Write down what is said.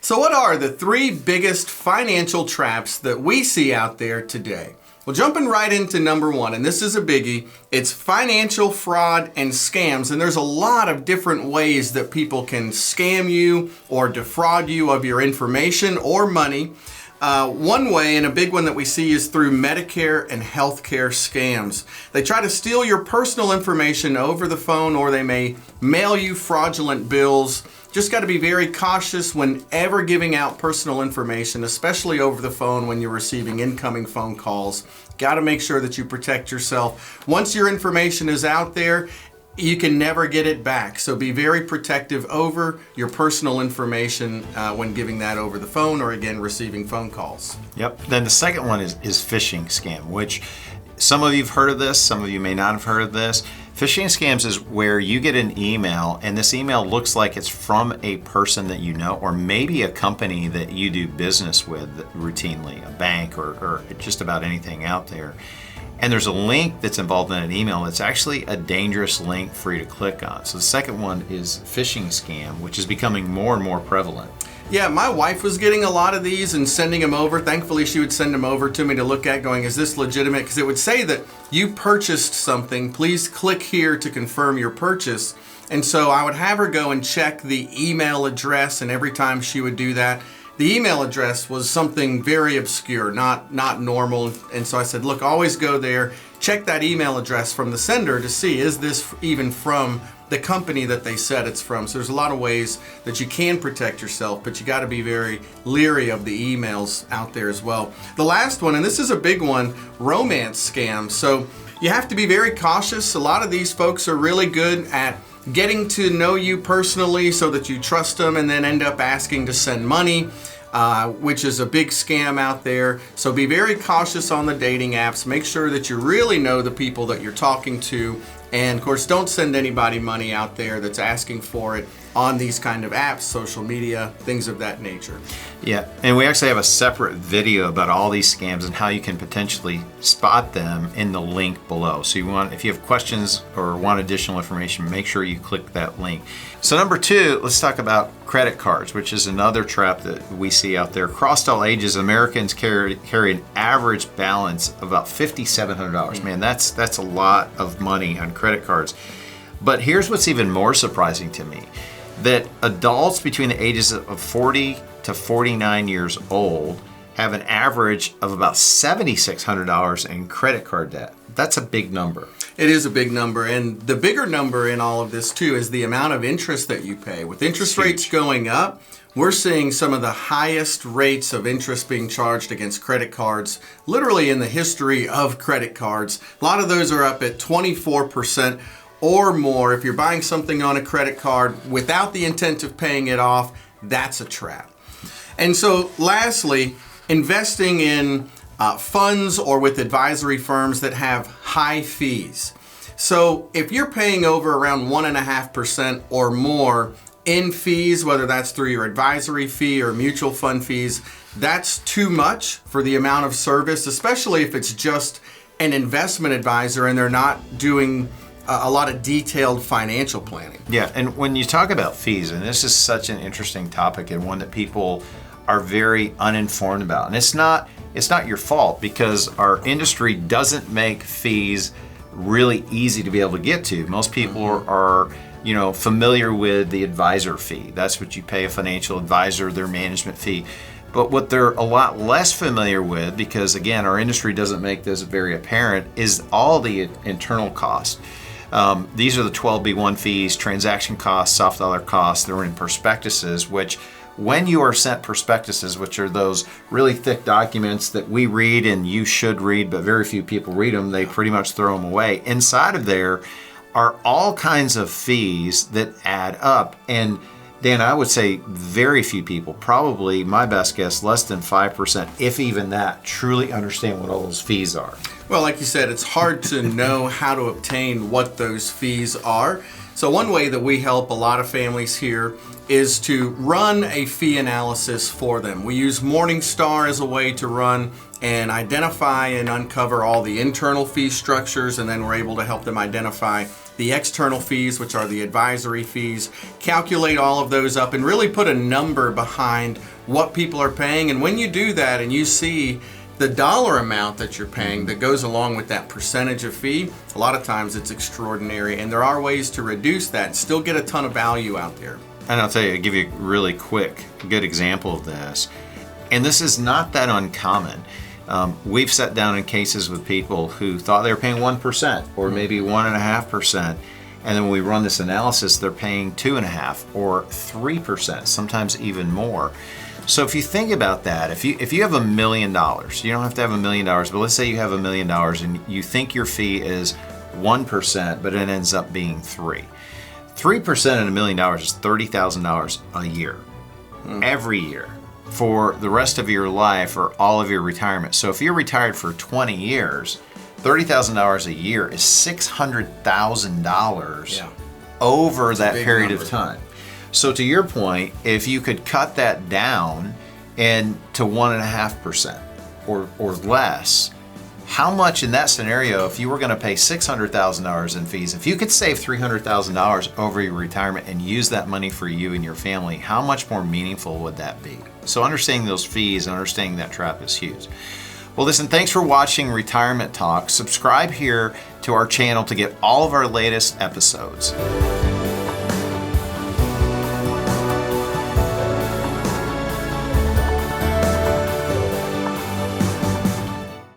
So what are the 3 biggest financial traps that we see out there today? Well, jumping right into number 1, and this is a biggie, it's financial fraud and scams. And there's a lot of different ways that people can scam you or defraud you of your information or money. One way, and a big one that we see, is through Medicare and healthcare scams. They try to steal your personal information over the phone, or they may mail you fraudulent bills. Just got to be very cautious whenever giving out personal information, especially over the phone when you're receiving incoming phone calls. Got to make sure that you protect yourself. Once your information is out there, you can never get it back. So be very protective over your personal information when giving that over the phone, or again, receiving phone calls. Yep. Then the second one is phishing scam, which some of you have heard of this, some of you may not have heard of this. Phishing scams is where you get an email, and this email looks like it's from a person that you know, or maybe a company that you do business with routinely, a bank or just about anything out there. And there's a link that's involved in an email that's actually a dangerous link for you to click on. So the second one is phishing scam, which is becoming more and more prevalent. Yeah, my wife was getting a lot of these and sending them over. Thankfully, she would send them over to me to look at, going, is this legitimate? Because it would say that you purchased something. Please click here to confirm your purchase. And so I would have her go and check the email address, and every time she would do that, the email address was something very obscure, not normal. And so I said, look, always go there, check that email address from the sender to see, is this even from the company that they said it's from? So there's a lot of ways that you can protect yourself, but you got to be very leery of the emails out there as well. The last one, and this is a big one, romance scams. So you have to be very cautious. A lot of these folks are really good at getting to know you personally so that you trust them, and then end up asking to send money, which is a big scam out there. So be very cautious on the dating apps. Make sure that you really know the people that you're talking to. And of course, don't send anybody money out there that's asking for it on these kind of apps, social media, things of that nature. Yeah, and we actually have a separate video about all these scams and how you can potentially spot them in the link below. So if you have questions or want additional information, make sure you click that link. So number 2, let's talk about credit cards, which is another trap that we see out there. Across all ages, Americans carry an average balance of about $5,700. Man, that's a lot of money on credit cards. But here's what's even more surprising to me, that adults between the ages of 40 to 49 years old have an average of about $7,600 in credit card debt. That's a big number. It is a big number, and the bigger number in all of this too is the amount of interest that you pay. With interest rates going up, we're seeing some of the highest rates of interest being charged against credit cards, literally in the history of credit cards. A lot of those are up at 24% or more. If you're buying something on a credit card without the intent of paying it off, that's a trap. And so lastly, investing in funds or with advisory firms that have high fees. So if you're paying over around 1.5% or more in fees, whether that's through your advisory fee or mutual fund fees, that's too much for the amount of service, especially if it's just an investment advisor and they're not doing a lot of detailed financial planning. Yeah, and when you talk about fees, and this is such an interesting topic and one that people are very uninformed about, and it's not your fault, because our industry doesn't make fees really easy to be able to get to. Most people are familiar with the advisor fee. That's what you pay a financial advisor, their management fee. But what they're a lot less familiar with, because again, our industry doesn't make this very apparent, is all the internal costs. These are the 12B1 fees, transaction costs, soft dollar costs. They're in prospectuses, which when you are sent prospectuses, which are those really thick documents that we read and you should read, but very few people read them, they pretty much throw them away. Inside of there are all kinds of fees that add up. And Dan, I would say very few people, probably my best guess, less than 5%, if even that, truly understand what all those fees are. Well, like you said, it's hard to know how to obtain what those fees are. So one way that we help a lot of families here is to run a fee analysis for them. We use Morningstar as a way to run and identify and uncover all the internal fee structures, and then we're able to help them identify the external fees, which are the advisory fees, calculate all of those up and really put a number behind what people are paying. And when you do that and you see the dollar amount that you're paying that goes along with that percentage of fee, a lot of times it's extraordinary, and there are ways to reduce that and still get a ton of value out there. And I'll tell you, I'll give you a really quick, good example of this. And this is not that uncommon. We've sat down in cases with people who thought they were paying 1% or maybe 1.5%. And then when we run this analysis, they're paying 2.5% or 3%, sometimes even more. So if you think about that, if you have $1 million, you don't have to have $1 million, but let's say you have $1 million and you think your fee is 1%, but it ends up being 3%. 3% in $1 million is $30,000 a year, every year, for the rest of your life or all of your retirement. So if you're retired for 20 years, $30,000 a year is $600,000 over that period of time. So to your point, if you could cut that down and to 1.5% or less, how much in that scenario, if you were going to pay $600,000 in fees, if you could save $300,000 over your retirement and use that money for you and your family, how much more meaningful would that be? So understanding those fees and understanding that trap is huge. Well, listen, thanks for watching Retirement Talk. Subscribe here to our channel to get all of our latest episodes.